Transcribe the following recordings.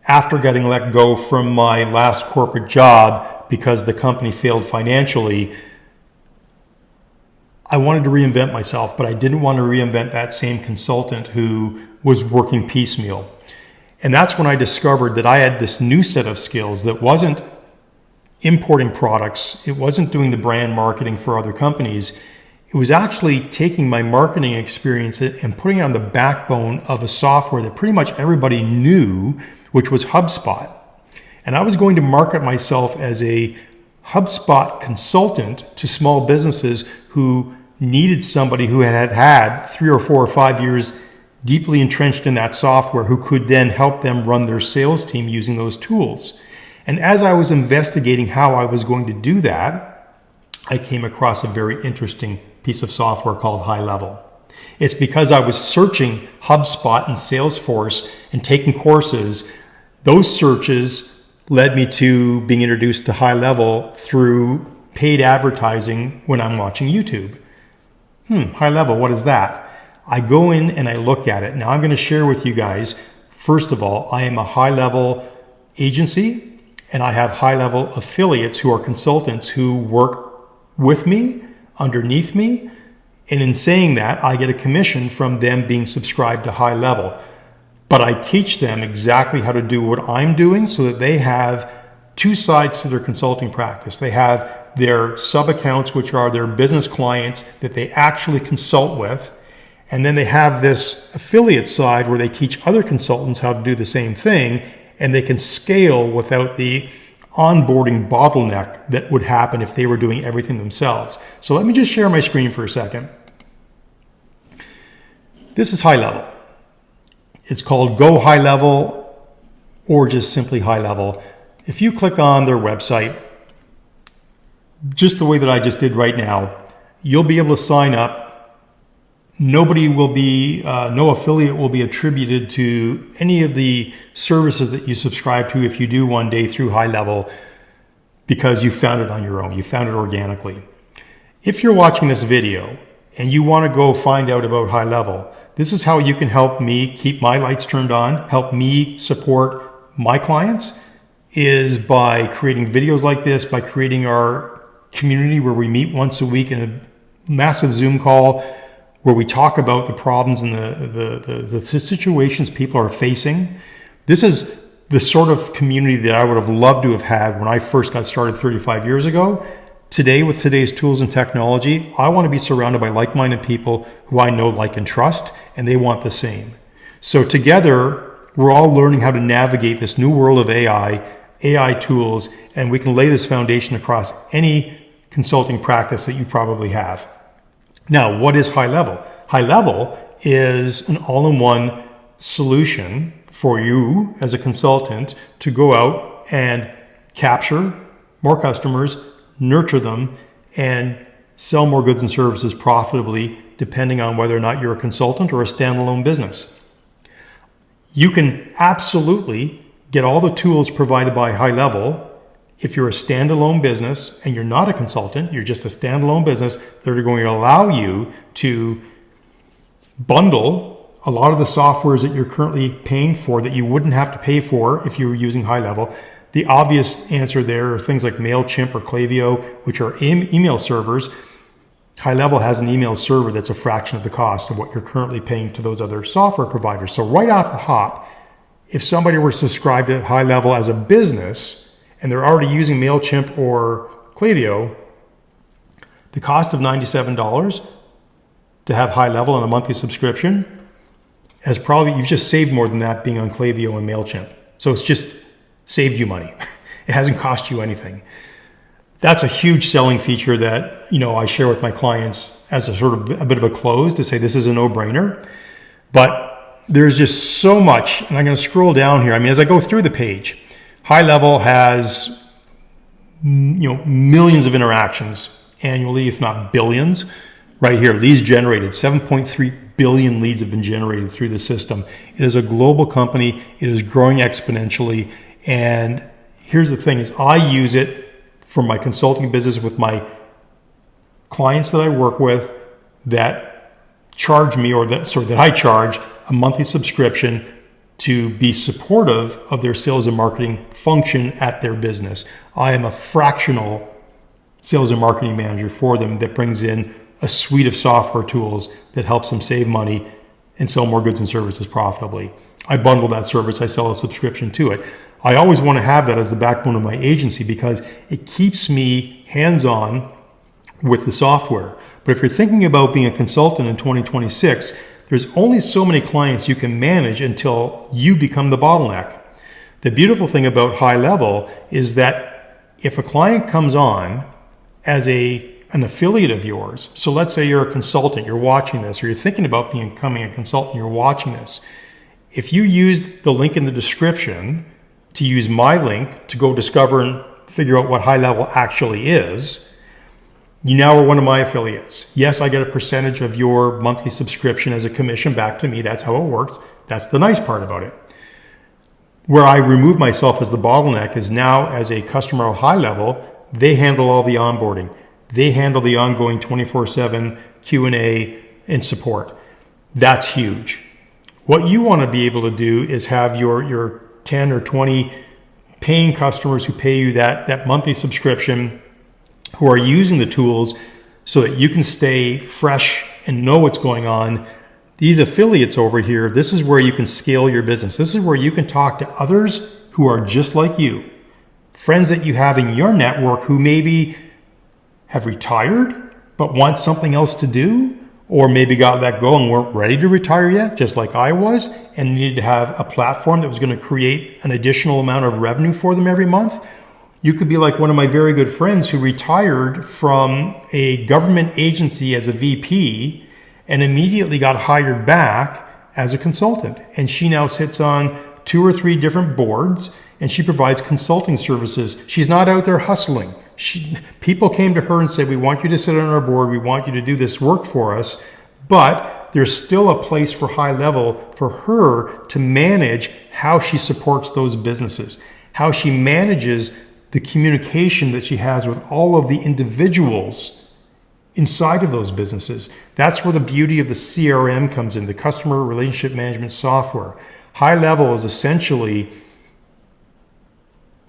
after getting let go from my last corporate job because the company failed financially, I wanted to reinvent myself, but I didn't want to reinvent that same consultant who was working piecemeal. And that's when I discovered that I had this new set of skills that wasn't importing products. It wasn't doing the brand marketing for other companies. It was actually taking my marketing experience and putting it on the backbone of a software that pretty much everybody knew, which was HubSpot. And I was going to market myself as a HubSpot consultant to small businesses who needed somebody who had 3 or 4 or 5 years deeply entrenched in that software, who could then help them run their sales team using those tools. And as I was investigating how I was going to do that, I came across a very interesting piece of software called HighLevel. It's because I was searching HubSpot and Salesforce and taking courses. Those searches led me to being introduced to HighLevel through paid advertising when I'm watching YouTube. HighLevel, what is that? I go in and I look at it. Now I'm going to share with you guys, first of all, I am a HighLevel agency, and I have HighLevel affiliates who are consultants who work with me, underneath me. And in saying that, I get a commission from them being subscribed to HighLevel. But I teach them exactly how to do what I'm doing so that they have 2 sides to their consulting practice. They have their sub-accounts, which are their business clients that they actually consult with. And then they have this affiliate side where they teach other consultants how to do the same thing, and they can scale without the onboarding bottleneck that would happen if they were doing everything themselves. So let me just share my screen for a second. This is HighLevel. It's called Go HighLevel or just simply HighLevel. If you click on their website, just the way that I just did right now, you'll be able to sign up. Nobody will be, no affiliate will be attributed to any of the services that you subscribe to if you do one day through HighLevel, because you found it on your own. You found it organically. If you're watching this video and you want to go find out about HighLevel, this is how you can help me keep my lights turned on, help me support my clients, is by creating videos like this, by creating our community where we meet once a week in a massive Zoom call where we talk about the problems and the situations people are facing. This is the sort of community that I would have loved to have had when I first got started 35 years ago. Today, with today's tools and technology, I want to be surrounded by like-minded people who I know, like, and trust, and they want the same. So together, we're all learning how to navigate this new world of AI tools, and we can lay this foundation across any consulting practice that you probably have. Now, what is HighLevel? HighLevel is an all-in-one solution for you as a consultant to go out and capture more customers, nurture them, and sell more goods and services profitably, depending on whether or not you're a consultant or a standalone business. You can absolutely get all the tools provided by HighLevel. If you're a standalone business and you're not a consultant, you're just a standalone business, that are going to allow you to bundle a lot of the softwares that you're currently paying for that you wouldn't have to pay for if you were using HighLevel. The obvious answer there are things like MailChimp or Klaviyo, which are email servers. HighLevel has an email server that's a fraction of the cost of what you're currently paying to those other software providers. So right off the hop, if somebody were to subscribe to HighLevel as a business and they're already using MailChimp or Klaviyo, the cost of $97 to have HighLevel on a monthly subscription has probably, you've just saved more than that being on Klaviyo and MailChimp. So it's just saved you money. It hasn't cost you anything. That's a huge selling feature that, I share with my clients as a sort of a bit of a close to say this is a no-brainer. But there's just so much, and I'm going to scroll down here. As I go through the page, HighLevel has millions of interactions annually, if not billions. Right here, leads generated, 7.3 billion leads have been generated through the system. It is a global company. It is growing exponentially. And here's the thing is I use it for my consulting business with my clients that I work with that charge me, that I charge a monthly subscription to be supportive of their sales and marketing function at their business. I am a fractional sales and marketing manager for them that brings in a suite of software tools that helps them save money and sell more goods and services profitably. I bundle that service. I sell a subscription to it. I always want to have that as the backbone of my agency because it keeps me hands-on with the software. But if you're thinking about being a consultant in 2026, there's only so many clients you can manage until you become the bottleneck. The beautiful thing about HighLevel is that if a client comes on as an affiliate of yours, so let's say you're a consultant, you're watching this, or you're thinking about becoming a consultant, you're watching this. If you used the link in the description to use my link to go discover and figure out what HighLevel actually is, you now are one of my affiliates. Yes, I get a percentage of your monthly subscription as a commission back to me. That's how it works. That's the nice part about it. Where I remove myself as the bottleneck is now as a customer of HighLevel, they handle all the onboarding. They handle the ongoing 24/7 Q&A and support. That's huge. What you want to be able to do is have your 10 or 20 paying customers who pay you that monthly subscription, who are using the tools so that you can stay fresh and know what's going on. These affiliates over here, this is where you can scale your business. This is where you can talk to others who are just like you. Friends that you have in your network who maybe have retired but want something else to do, or maybe got let go and weren't ready to retire yet, just like I was, and needed to have a platform that was going to create an additional amount of revenue for them every month. You could be like one of my very good friends who retired from a government agency as a VP and immediately got hired back as a consultant. And she now sits on 2 or 3 different boards and she provides consulting services. She's not out there hustling. People came to her and said, we want you to sit on our board. We want you to do this work for us. But there's still a place for HighLevel for her to manage how she supports those businesses, how she manages the communication that she has with all of the individuals inside of those businesses. That's where the beauty of the CRM comes in, the customer relationship management software. HighLevel is essentially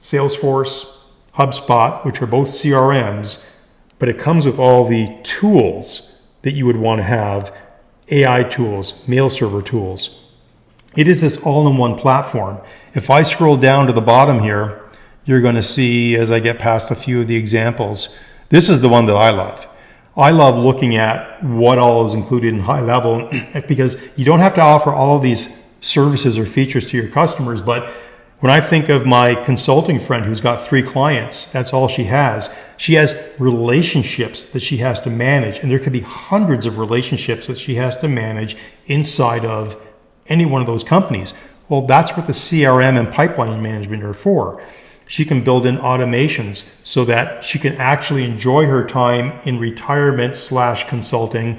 Salesforce, HubSpot, which are both CRMs, but it comes with all the tools that you would want to have, AI tools, mail server tools. It is this all-in-one platform. If I scroll down to the bottom here, you're going to see, as I get past a few of the examples, this is the one that I love. I love looking at what all is included in HighLevel because you don't have to offer all of these services or features to your customers. But when I think of my consulting friend who's got 3 clients, that's all she has. She has relationships that she has to manage, and there could be hundreds of relationships that she has to manage inside of any one of those companies. Well, that's what the CRM and pipeline management are for. She can build in automations so that she can actually enjoy her time in retirement/consulting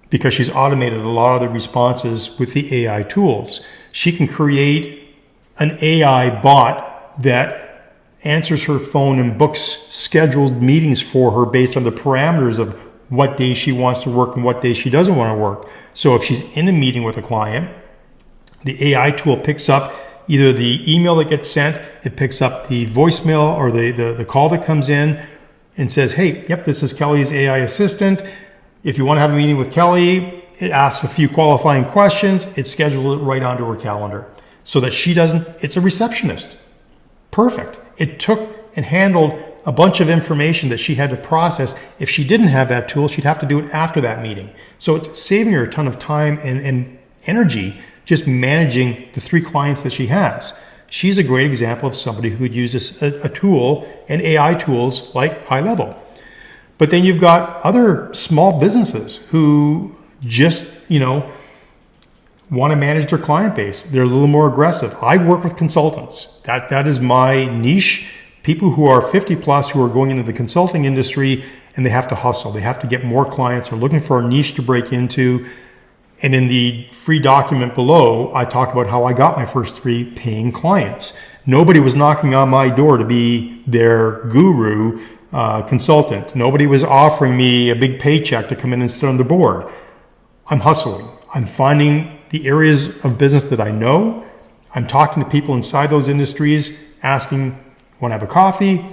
because she's automated a lot of the responses with the AI tools. She can create an AI bot that answers her phone and books scheduled meetings for her based on the parameters of what days she wants to work and what days she doesn't want to work. So if she's in a meeting with a client, the AI tool picks up either the email that gets sent, it picks up the voicemail or the call that comes in and says, hey, yep, this is Kelly's AI assistant. If you want to have a meeting with Kelly, it asks a few qualifying questions. It schedules it right onto her calendar so that she doesn't, it's a receptionist. Perfect. It took and handled a bunch of information that she had to process. If she didn't have that tool, she'd have to do it after that meeting. So it's saving her a ton of time and energy just managing the 3 clients that she has. She's a great example of somebody who would use a tool and AI tools like HighLevel. But then you've got other small businesses who just, want to manage their client base. They're a little more aggressive. I work with consultants. That is my niche. People who are 50 plus who are going into the consulting industry and they have to hustle. They have to get more clients. They're looking for a niche to break into. And in the free document below, I talk about how I got my first 3 paying clients. Nobody was knocking on my door to be their guru consultant. Nobody was offering me a big paycheck to come in and sit on the board. I'm hustling. I'm finding the areas of business that I know I'm talking to people inside those industries, asking, want to have a coffee?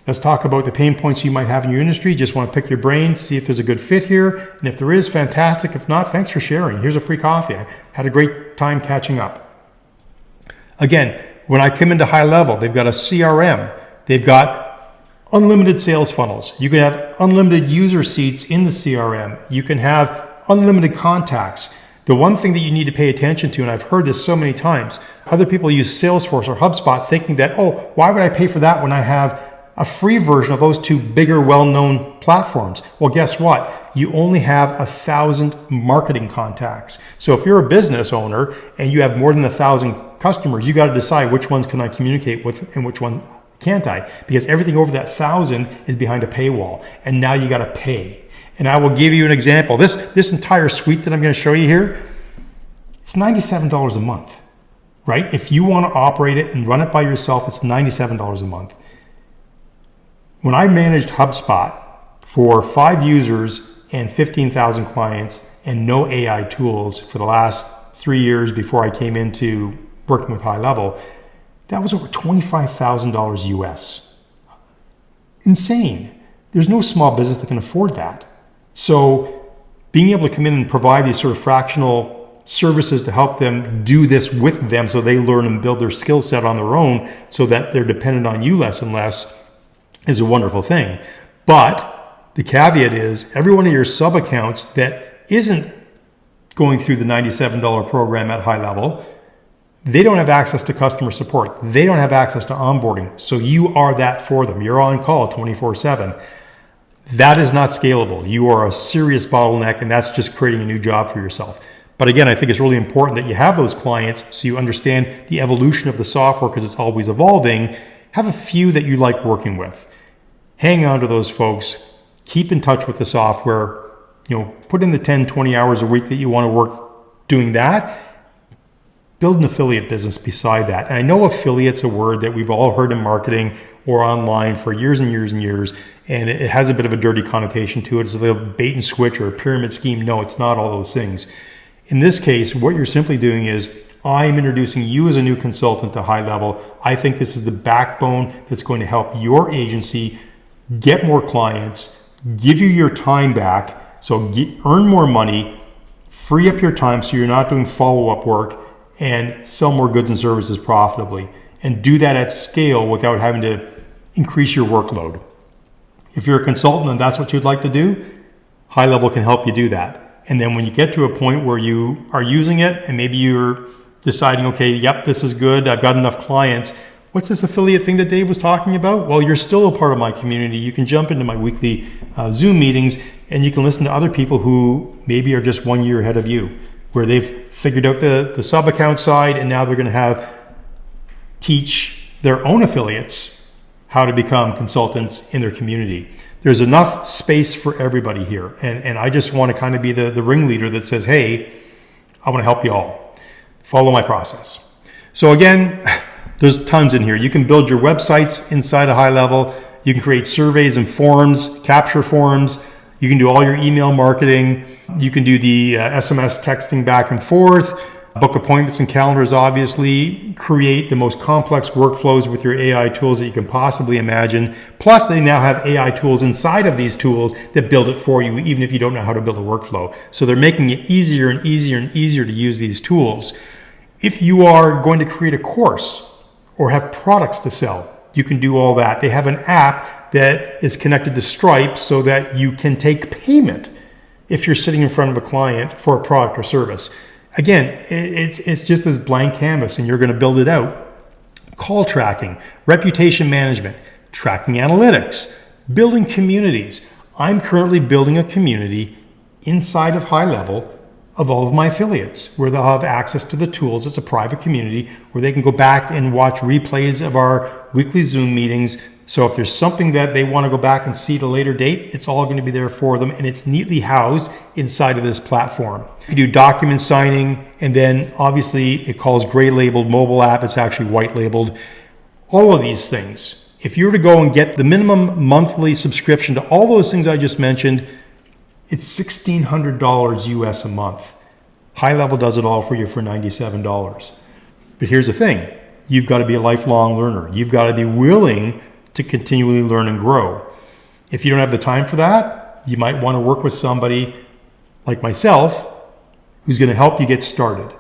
Let's talk about the pain points you might have in your industry. Just want to pick your brain, see if there's a good fit here. And if there is, fantastic. If not, thanks for sharing. Here's a free coffee. I had a great time catching up. Again, when I come into HighLevel, they've got a CRM. They've got unlimited sales funnels. You can have unlimited user seats in the CRM. You can have unlimited contacts. The one thing that you need to pay attention to, and I've heard this so many times, other people use Salesforce or HubSpot thinking that, oh, why would I pay for that when I have a free version of those two bigger, well-known platforms? Well, guess what? You only have 1,000 marketing contacts. So if you're a business owner and you have more than 1,000 customers, you got to decide which ones can I communicate with and which ones can't I? Because everything over that 1,000 is behind a paywall, and now you got to pay. And I will give you an example. This entire suite that I'm going to show you here, it's $97 a month, right? If you want to operate it and run it by yourself, it's $97 a month. When I managed HubSpot for 5 users and 15,000 clients and no AI tools for the last 3 years before I came into working with HighLevel, that was over $25,000 US. Insane. There's no small business that can afford that. So being able to come in and provide these sort of fractional services to help them do this with them so they learn and build their skill set on their own so that they're dependent on you less and less is a wonderful thing. But the caveat is every one of your sub accounts that isn't going through the $97 program at HighLevel, they don't have access to customer support. They don't have access to onboarding. So you are that for them. You're on call 24/7. That is not scalable. You are a serious bottleneck, and that's just creating a new job for yourself. But again, I think it's really important that you have those clients so you understand the evolution of the software because it's always evolving. Have a few that you like working with. Hang on to those folks. Keep in touch with the software. Put in the 10, 20 hours a week that you want to work doing that. Build an affiliate business beside that. And I know affiliate's a word that we've all heard in marketing or online for years and years and years, and it has a bit of a dirty connotation to it. It's a little bait and switch or a pyramid scheme. No, it's not all those things. In this case, what you're simply doing is I'm introducing you as a new consultant to HighLevel. I think this is the backbone that's going to help your agency get more clients, give you your time back, so earn more money, free up your time so you're not doing follow-up work, and sell more goods and services profitably. And do that at scale without having to increase your workload. If you're a consultant and that's what you'd like to do, HighLevel can help you do that. And then when you get to a point where you are using it and maybe you're deciding, okay, yep, this is good, I've got enough clients. What's this affiliate thing that Dave was talking about? Well, you're still a part of my community. You can jump into my weekly Zoom meetings and you can listen to other people who maybe are just 1 year ahead of you, where they've figured out the sub account side and now they're going to teach their own affiliates how to become consultants in their community. There's enough space for everybody here. And I just want to kind of be the ringleader that says, hey, I want to help you all. Follow my process. So again, there's tons in here. You can build your websites inside of HighLevel. You can create surveys and forms, capture forms. You can do all your email marketing. You can do the SMS texting back and forth, book appointments and calendars, obviously, create the most complex workflows with your AI tools that you can possibly imagine. Plus, they now have AI tools inside of these tools that build it for you, even if you don't know how to build a workflow. So they're making it easier and easier and easier to use these tools. If you are going to create a course or have products to sell, you can do all that. They have an app that is connected to Stripe so that you can take payment if you're sitting in front of a client for a product or service. Again, it's just this blank canvas and you're going to build it out. Call tracking, reputation management, tracking analytics, building communities. I'm currently building a community inside of HighLevel of all of my affiliates where they'll have access to the tools. It's a private community where they can go back and watch replays of our weekly Zoom meetings. So if there's something that they want to go back and see at a later date, it's all going to be there for them, and it's neatly housed inside of this platform. You do document signing, and then obviously it calls gray labeled mobile app. It's actually white labeled. All of these things. If you were to go and get the minimum monthly subscription to all those things I just mentioned, it's $1,600 US a month. HighLevel does it all for you for $97. But here's the thing. You've got to be a lifelong learner. You've got to be willing to continually learn and grow. If you don't have the time for that, you might want to work with somebody like myself who's going to help you get started.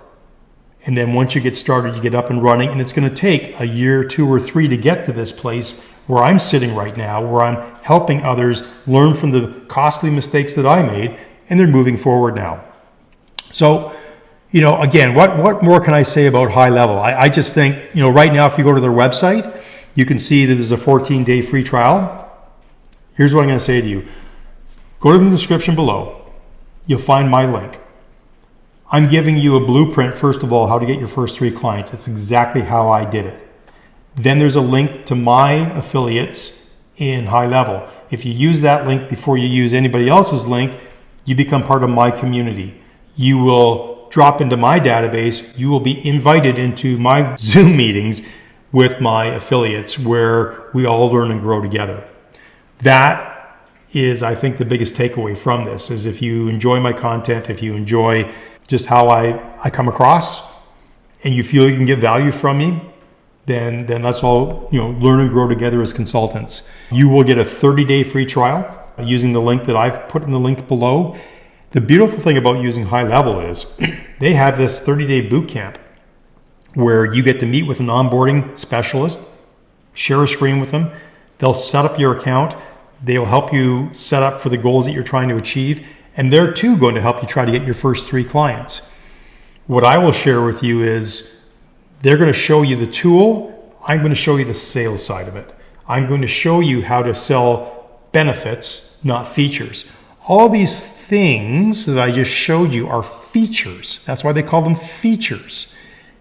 And then once you get started, you get up and running, and it's going to take a year, 2 or 3 to get to this place where I'm sitting right now, where I'm helping others learn from the costly mistakes that I made, and they're moving forward now. So, again, what more can I say about HighLevel? I just think, right now, if you go to their website, you can see that there's a 14-day free trial. Here's what I'm going to say to you. Go to the description below. You'll find my link. I'm giving you a blueprint, first of all, how to get your first 3 clients. It's exactly how I did it. Then there's a link to my affiliates in HighLevel. If you use that link before you use anybody else's link, you become part of my community. You will drop into my database. You will be invited into my Zoom meetings with my affiliates where we all learn and grow together. That is, I think, the biggest takeaway from this is if you enjoy my content, if you enjoy just how I come across and you feel you can get value from me, then let's all learn and grow together as consultants. You will get a 30-day free trial using the link that I've put in the link below. The beautiful thing about using HighLevel is they have this 30-day boot camp where you get to meet with an onboarding specialist, share a screen with them. They'll set up your account. They'll help you set up for the goals that you're trying to achieve. And they're too going to help you try to get your first 3 clients. What I will share with you is they're going to show you the tool. I'm going to show you the sales side of it. I'm going to show you how to sell benefits, not features. All these things that I just showed you are features. That's why they call them features.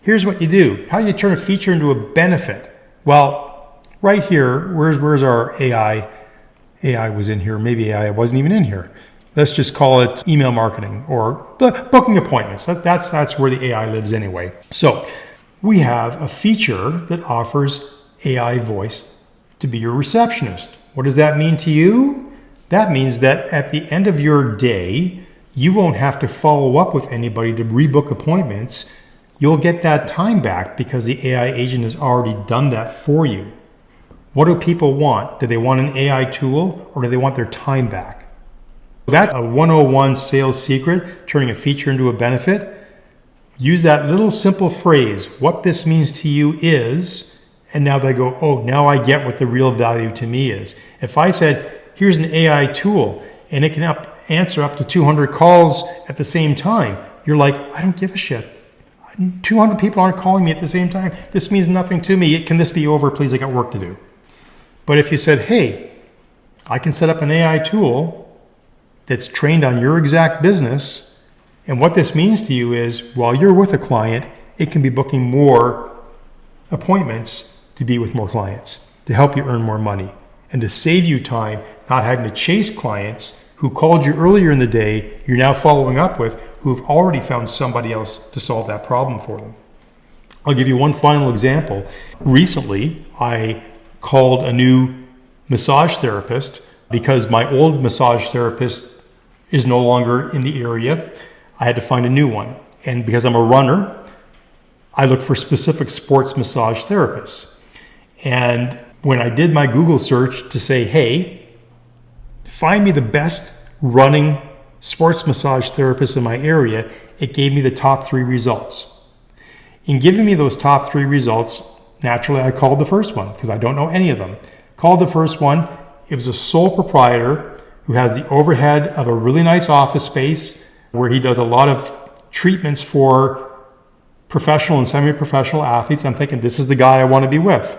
Here's what you do. How do you turn a feature into a benefit? Well, right here, where's our AI? AI was in here. Maybe AI wasn't even in here. Let's just call it email marketing or booking appointments. That's where the AI lives anyway. So we have a feature that offers AI voice to be your receptionist. What does that mean to you? That means that at the end of your day, you won't have to follow up with anybody to rebook appointments. You'll get that time back because the AI agent has already done that for you. What do people want? Do they want an AI tool or do they want their time back? That's a 101 sales secret, turning a feature into a benefit. Use that little simple phrase, what this means to you is, and now they go, oh, now I get what the real value to me is. If I said, here's an AI tool and it can answer up to 200 calls at the same time, you're like, I don't give a shit. 200 people aren't calling me at the same time. This means nothing to me. Can this be over? Please, I got work to do. But if you said, hey, I can set up an AI tool that's trained on your exact business, and what this means to you is while you're with a client, it can be booking more appointments to be with more clients, to help you earn more money, and to save you time not having to chase clients who called you earlier in the day, you're now following up with, who have already found somebody else to solve that problem for them. I'll give you one final example. Recently, I called a new massage therapist because my old massage therapist is no longer in the area. I had to find a new one. And because I'm a runner, I look for specific sports massage therapists. And when I did my Google search to say, hey, find me the best running sports massage therapist in my area, it gave me the top 3 results. In giving me those top 3 results, naturally I called the first one because I don't know any of them. Called the first one. It was a sole proprietor who has the overhead of a really nice office space where he does a lot of treatments for professional and semi-professional athletes. I'm thinking, this is the guy I want to be with.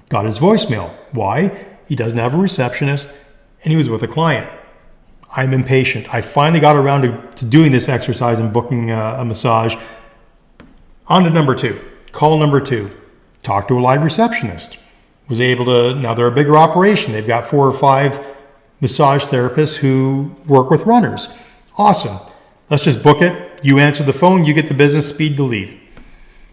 Got his voicemail. Why? He doesn't have a receptionist and he was with a client. I'm impatient. I finally got around to doing this exercise and booking a massage. On to number 2. Call number 2. Talk to a live receptionist. Was able to, now they're a bigger operation. They've got 4 or 5 massage therapists who work with runners. Awesome. Let's just book it. You answer the phone, you get the business, speed to lead.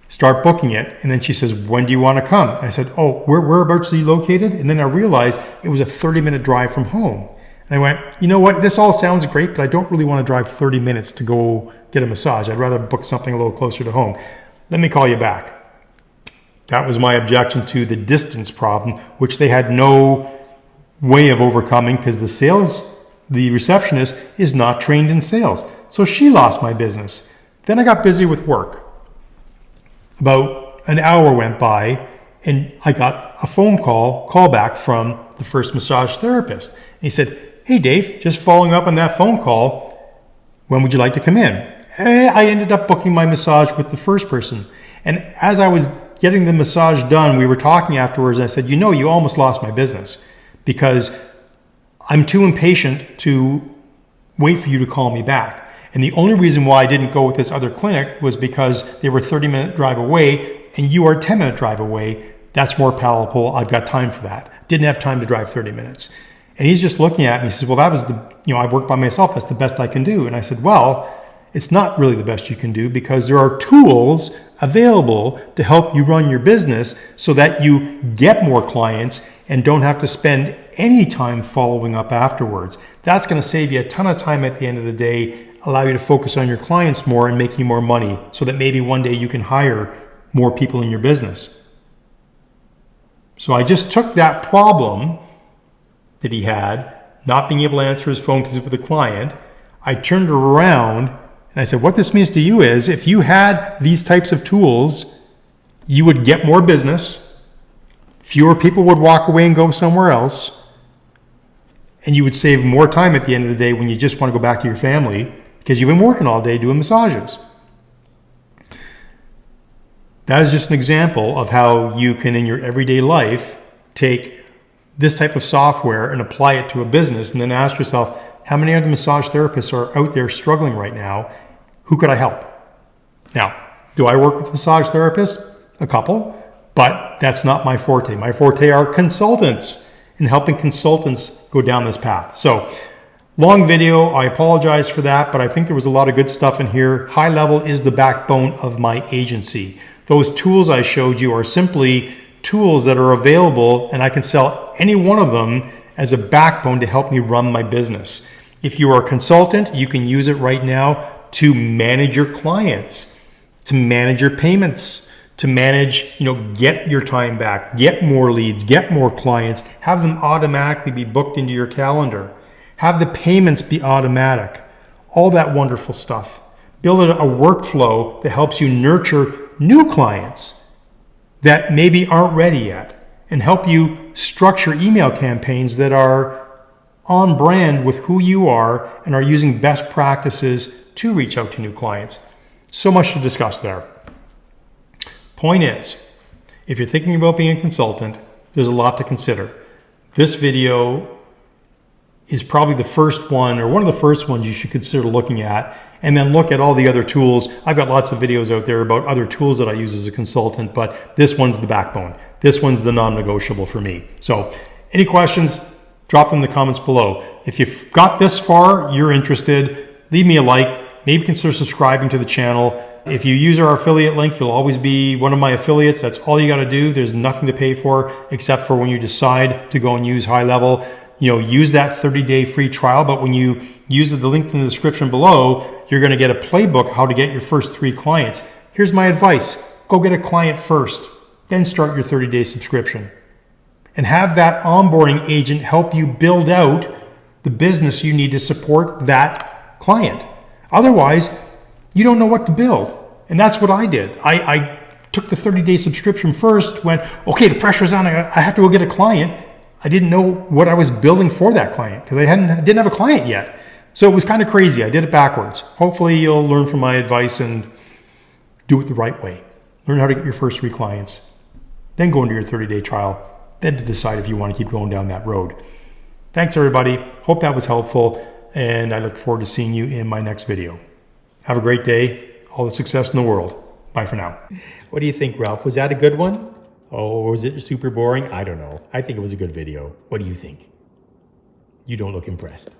Start booking it. And then she says, when do you want to come? I said, oh, whereabouts are you located? And then I realized it was a 30-minute drive from home. And I went, you know what? This all sounds great, but I don't really want to drive 30 minutes to go get a massage. I'd rather book something a little closer to home. let me call you back. That was my objection to the distance problem, which they had no way of overcoming because the receptionist is not trained in sales. So she lost my business. Then I got busy with work. About an hour went by and I got a phone call back from the first massage therapist. And he said, "Hey Dave, just following up on that phone call, when would you like to come in?" And I ended up booking my massage with the first person. And as I was getting the massage done, we were talking afterwards and I said, you almost lost my business because I'm too impatient to wait for you to call me back. And the only reason why I didn't go with this other clinic was because they were 30-minute drive away and you are 10-minute drive away. That's more palatable. I've got time for that. Didn't have time to drive 30 minutes. And he's just looking at me. He says, well, that was I work by myself. That's the best I can do. And I said, well, it's not really the best you can do because there are tools available to help you run your business so that you get more clients and don't have to spend any time following up afterwards. That's going to save you a ton of time at the end of the day, allow you to focus on your clients more and make you more money so that maybe one day you can hire more people in your business. So I just took that problem that he had, not being able to answer his phone because it was with a client. I turned it around and I said, what this means to you is if you had these types of tools, you would get more business, fewer people would walk away and go somewhere else, and you would save more time at the end of the day when you just want to go back to your family because you've been working all day doing massages. That is just an example of how you can, in your everyday life, take this type of software and apply it to a business and then ask yourself, how many other massage therapists are out there struggling right now? Who could I help? Now, do I work with massage therapists? A couple, but that's not my forte. My forte are consultants and helping consultants go down this path. So, long video, I apologize for that, but I think there was a lot of good stuff in here. HighLevel is the backbone of my agency. Those tools I showed you are simply tools that are available and I can sell any one of them as a backbone to help me run my business. If you are a consultant, you can use it right now to manage your clients, to manage your payments, to manage, get your time back, get more leads, get more clients, have them automatically be booked into your calendar, have the payments be automatic, all that wonderful stuff. Build a workflow that helps you nurture new clients that maybe aren't ready yet and help you structure email campaigns that are on brand with who you are and are using best practices to reach out to new clients. So much to discuss there. Point is, if you're thinking about being a consultant, there's a lot to consider. This video is probably the first one or one of the first ones you should consider looking at, and then look at all the other tools. I've got lots of videos out there about other tools that I use as a consultant, but this one's the backbone. This one's the non-negotiable for me. So any questions, drop them in the comments below. If you've got this far, you're interested, leave me a like, maybe consider subscribing to the channel. If you use our affiliate link, you'll always be one of my affiliates. That's all you got to do. There's nothing to pay for except for when you decide to go and use HighLevel. Use that 30-day free trial, but when you use the link in the description below, you're going to get a playbook how to get your first 3 clients. Here's my advice. Go get a client first, then start your 30-day subscription. And have that onboarding agent help you build out the business you need to support that client. Otherwise, you don't know what to build. And that's what I did. I took the 30-day subscription first, went, okay, the pressure's on, I have to go get a client. I didn't know what I was building for that client because I didn't have a client yet. So it was kind of crazy. I did it backwards. Hopefully you'll learn from my advice and do it the right way. Learn how to get your first 3 clients, then go into your 30-day trial, then to decide if you want to keep going down that road. Thanks everybody. Hope that was helpful, and I look forward to seeing you in my next video. Have a great day. All the success in the world. Bye for now. What do you think, Ralph? Was that a good one? Oh, was it super boring? I don't know. I think it was a good video. What do you think? You don't look impressed.